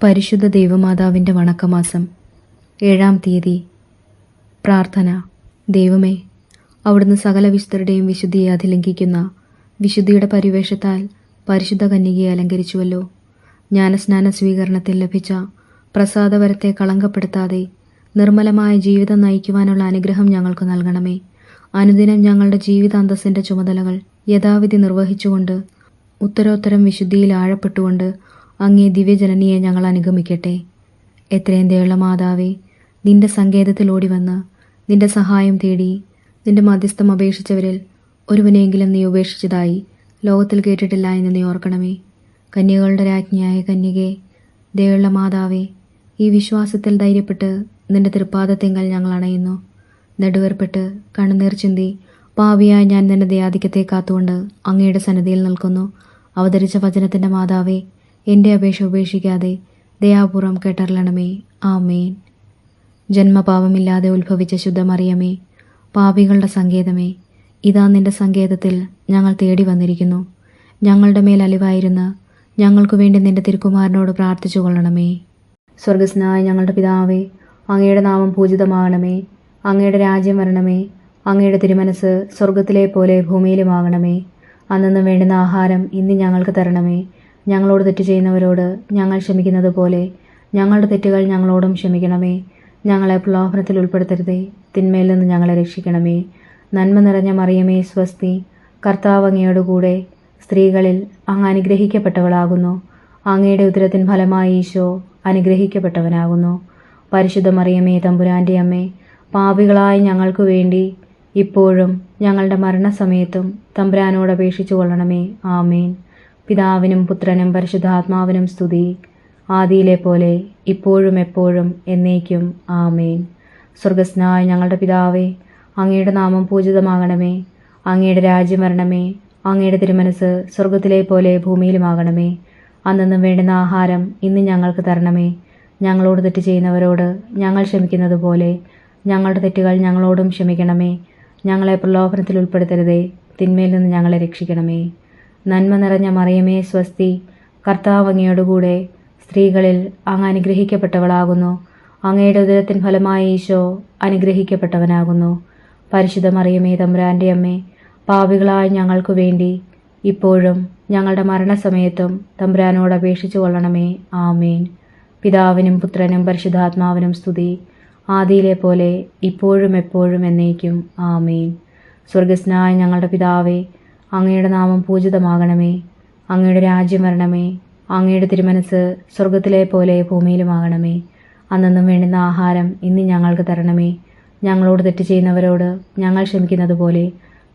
പരിശുദ്ധ ദൈവമാതാവിൻ്റെ വണക്കമാസം 7-ാം തീയതി. പ്രാർത്ഥന. ദൈവമേ, അവിടുന്ന് സകല വിശുദ്ധരുടെയും വിശുദ്ധിയെ അതിലംഘിക്കുന്ന വിശുദ്ധിയുടെ പരിവേഷത്താൽ പരിശുദ്ധ കന്യകയെ അലങ്കരിച്ചുവല്ലോ. ജ്ഞാനസ്നാന സ്വീകരണത്തിൽ ലഭിച്ച പ്രസാദവരത്തെ കളങ്കപ്പെടുത്താതെ നിർമ്മലമായ ജീവിതം നയിക്കുവാനുള്ള അനുഗ്രഹം ഞങ്ങൾക്ക് നൽകണമേ. അനുദിനം ഞങ്ങളുടെ ജീവിതാന്തസ്സിൻ്റെ ചുമതലകൾ യഥാവിധി നിർവഹിച്ചുകൊണ്ട് ഉത്തരോത്തരം വിശുദ്ധിയിൽ ആഴപ്പെട്ടുകൊണ്ട് അങ്ങേ ദിവ്യജനനിയെ ഞങ്ങൾ അനുഗമിക്കട്ടെ. എത്രയും ദയുള്ള മാതാവേ, നിന്റെ സങ്കേതത്തിൽ ഓടിവന്ന് നിന്റെ സഹായം തേടി നിന്റെ മധ്യസ്ഥം അപേക്ഷിച്ചവരിൽ ഒരുവനെങ്കിലും നീ ഉപേക്ഷിച്ചതായി ലോകത്തിൽ കേട്ടിട്ടില്ല എന്ന് നീ ഓർക്കണമേ. കന്യകളുടെ രാജ്ഞിയായ കന്യകേ, ദയുള്ള മാതാവേ, ഈ വിശ്വാസത്തിൽ ധൈര്യപ്പെട്ട് നിന്റെ തൃപ്പാദത്തെങ്കൽ ഞങ്ങൾ അണയുന്നു. നെടുവേർപ്പെട്ട് കണ്ണുനീർ ചിന്തി പാപിയായ ഞാൻ നിന്റെ ദയാധിക്യത്തെ കാത്തുകൊണ്ട് അങ്ങയുടെ സന്നിധിയിൽ നിൽക്കുന്നു. അവതരിച്ച വചനത്തിൻ്റെ മാതാവേ, എൻ്റെ അപേക്ഷ ഉപേക്ഷിക്കാതെ ദയാപൂർവം കേട്ടറിയണമേ. ആമേൻ. ജന്മപാപമില്ലാതെ ഉത്ഭവിച്ച ശുദ്ധമറിയമേ, പാപികളുടെ സങ്കേതമേ, ഇതാ നിന്റെ സങ്കേതത്തിൽ ഞങ്ങൾ തേടി വന്നിരിക്കുന്നു. ഞങ്ങളുടെ മേൽ അലിവായിരുന്ന് ഞങ്ങൾക്കു വേണ്ടി നിന്റെ തിരുക്കുമാരനോട് പ്രാർത്ഥിച്ചു കൊള്ളണമേ. സ്വർഗസ്നായ ഞങ്ങളുടെ പിതാവേ, അങ്ങയുടെ നാമം പൂജിതമാകണമേ. അങ്ങയുടെ രാജ്യം വരണമേ. അങ്ങയുടെ തിരുമനസ് സ്വർഗത്തിലെ പോലെ ഭൂമിയിലുമാകണമേ. അന്നു വേണ്ടുന്ന ആഹാരം ഇന്ന് ഞങ്ങൾക്ക് തരണമേ. ഞങ്ങളോട് തെറ്റ് ചെയ്യുന്നവരോട് ഞങ്ങൾ ക്ഷമിക്കുന്നത് പോലെ ഞങ്ങളുടെ തെറ്റുകൾ ഞങ്ങളോടും ക്ഷമിക്കണമേ. ഞങ്ങളെ പ്രലോഭനത്തിൽ ഉൾപ്പെടുത്തരുതേ, തിന്മയിൽ നിന്ന് ഞങ്ങളെ രക്ഷിക്കണമേ. നന്മ നിറഞ്ഞ മറിയമേ, സ്വസ്തി, കർത്താവ് അങ്ങയോടുകൂടെ സ്ത്രീകളിൽ അങ്ങ് അനുഗ്രഹിക്കപ്പെട്ടവളാകുന്നു. അങ്ങയുടെ ഉദരത്തിൻ ഫലമായി ഈശോ അനുഗ്രഹിക്കപ്പെട്ടവനാകുന്നു. പരിശുദ്ധ മറിയമേ, തമ്പുരാൻ്റെ അമ്മേ, പാപികളായ ഞങ്ങൾക്ക് വേണ്ടി ഇപ്പോഴും ഞങ്ങളുടെ മരണസമയത്തും തമ്പുരാനോട് അപേക്ഷിച്ചു കൊള്ളണമേ. ആമേൻ. പിതാവിനും പുത്രനും പരിശുദ്ധാത്മാവിനും സ്തുതി, ആദിയിലെ പോലെ ഇപ്പോഴും എപ്പോഴും എന്നേക്കും. ആമേൻ. സ്വർഗസ്നായ ഞങ്ങളുടെ പിതാവേ, അങ്ങയുടെ നാമം പൂജിതമാകണമേ. അങ്ങയുടെ രാജ്യം വരണമേ. അങ്ങയുടെ തിരുമനസ് സ്വർഗത്തിലെ പോലെ ഭൂമിയിലുമാകണമേ. അന്നു വേണ്ടുന്ന ആഹാരം ഇന്ന് ഞങ്ങൾക്ക് തരണമേ. ഞങ്ങളോട് തെറ്റ് ചെയ്യുന്നവരോട് ഞങ്ങൾ ക്ഷമിക്കുന്നത് പോലെ ഞങ്ങളുടെ തെറ്റുകൾ ഞങ്ങളോടും ക്ഷമിക്കണമേ. ഞങ്ങളെ പ്രലോഭനത്തിൽ ഉൾപ്പെടുത്തരുതേ, തിന്മയിൽ നിന്ന് ഞങ്ങളെ രക്ഷിക്കണമേ. നന്മ നിറഞ്ഞ മറിയമേ, സ്വസ്തി, കർത്താവ് അങ്ങയോടുകൂടെ സ്ത്രീകളിൽ അങ്ങ് അനുഗ്രഹിക്കപ്പെട്ടവളാകുന്നു. അങ്ങയുടെ ഉദരത്തിൻ ഫലമായി ഈശോ അനുഗ്രഹിക്കപ്പെട്ടവനാകുന്നു. പരിശുദ്ധ മറിയമേ, തമ്പുരാൻ്റെ അമ്മേ, പാപികളായ ഞങ്ങൾക്കു വേണ്ടി ഇപ്പോഴും ഞങ്ങളുടെ മരണസമയത്തും തമ്പുരാനോട് അപേക്ഷിച്ചു കൊള്ളണമേ. ആമേൻ. പിതാവിനും പുത്രനും പരിശുദ്ധാത്മാവിനും സ്തുതി, ആദിയിലെ പോലെ ഇപ്പോഴും എപ്പോഴും എന്നേക്കും. ആമേൻ. സ്വർഗസ്നായ ഞങ്ങളുടെ പിതാവേ, അങ്ങയുടെ നാമം പൂജിതമാകണമേ. അങ്ങയുടെ രാജ്യം വരണമേ. അങ്ങയുടെ തിരുമനസ് സ്വർഗത്തിലെ പോലെ ഭൂമിയിലുമാകണമേ. അന്നു വേണ്ടുന്ന ആഹാരം ഇന്ന് ഞങ്ങൾക്ക് തരണമേ. ഞങ്ങളോട് തെറ്റ് ചെയ്യുന്നവരോട് ഞങ്ങൾ ക്ഷമിക്കുന്നത് പോലെ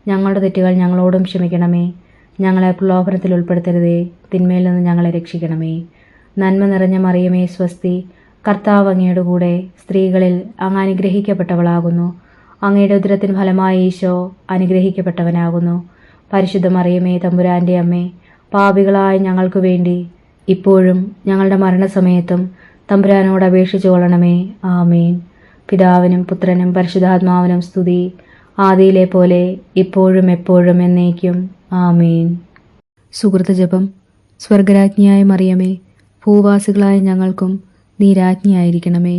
ഞങ്ങളുടെ തെറ്റുകൾ ഞങ്ങളോടും ക്ഷമിക്കണമേ. ഞങ്ങളെ പ്രലോഭനത്തിൽ ഉൾപ്പെടുത്തരുതേ, തിന്മയിൽ നിന്ന് ഞങ്ങളെ രക്ഷിക്കണമേ. നന്മ നിറഞ്ഞ മറിയമേ, സ്വസ്തി, കർത്താവ് അങ്ങയോടുകൂടെ സ്ത്രീകളിൽ അങ്ങ് അനുഗ്രഹിക്കപ്പെട്ടവളാകുന്നു. അങ്ങയുടെ ഉദരത്തിൻ ഫലമായി ഈശോ അനുഗ്രഹിക്കപ്പെട്ടവനാകുന്നു. പരിശുദ്ധ മറിയമേ, തമ്പുരാൻ്റെ അമ്മേ, പാപികളായ ഞങ്ങൾക്ക് വേണ്ടി ഇപ്പോഴും ഞങ്ങളുടെ മരണസമയത്തും തമ്പുരാനോട് അപേക്ഷിച്ചു കൊള്ളണമേ. ആമേൻ. പിതാവിനും പുത്രനും പരിശുദ്ധാത്മാവിനും സ്തുതി, ആദിയിലെ പോലെ ഇപ്പോഴും എപ്പോഴും എന്നേക്കും. ആമേൻ. സുഹൃത്ത് ജപം. സ്വർഗരാജ്ഞിയായ മറിയമേ, ഭൂവാസികളായ ഞങ്ങൾക്കും നീ രാജ്ഞിയായിരിക്കണമേ.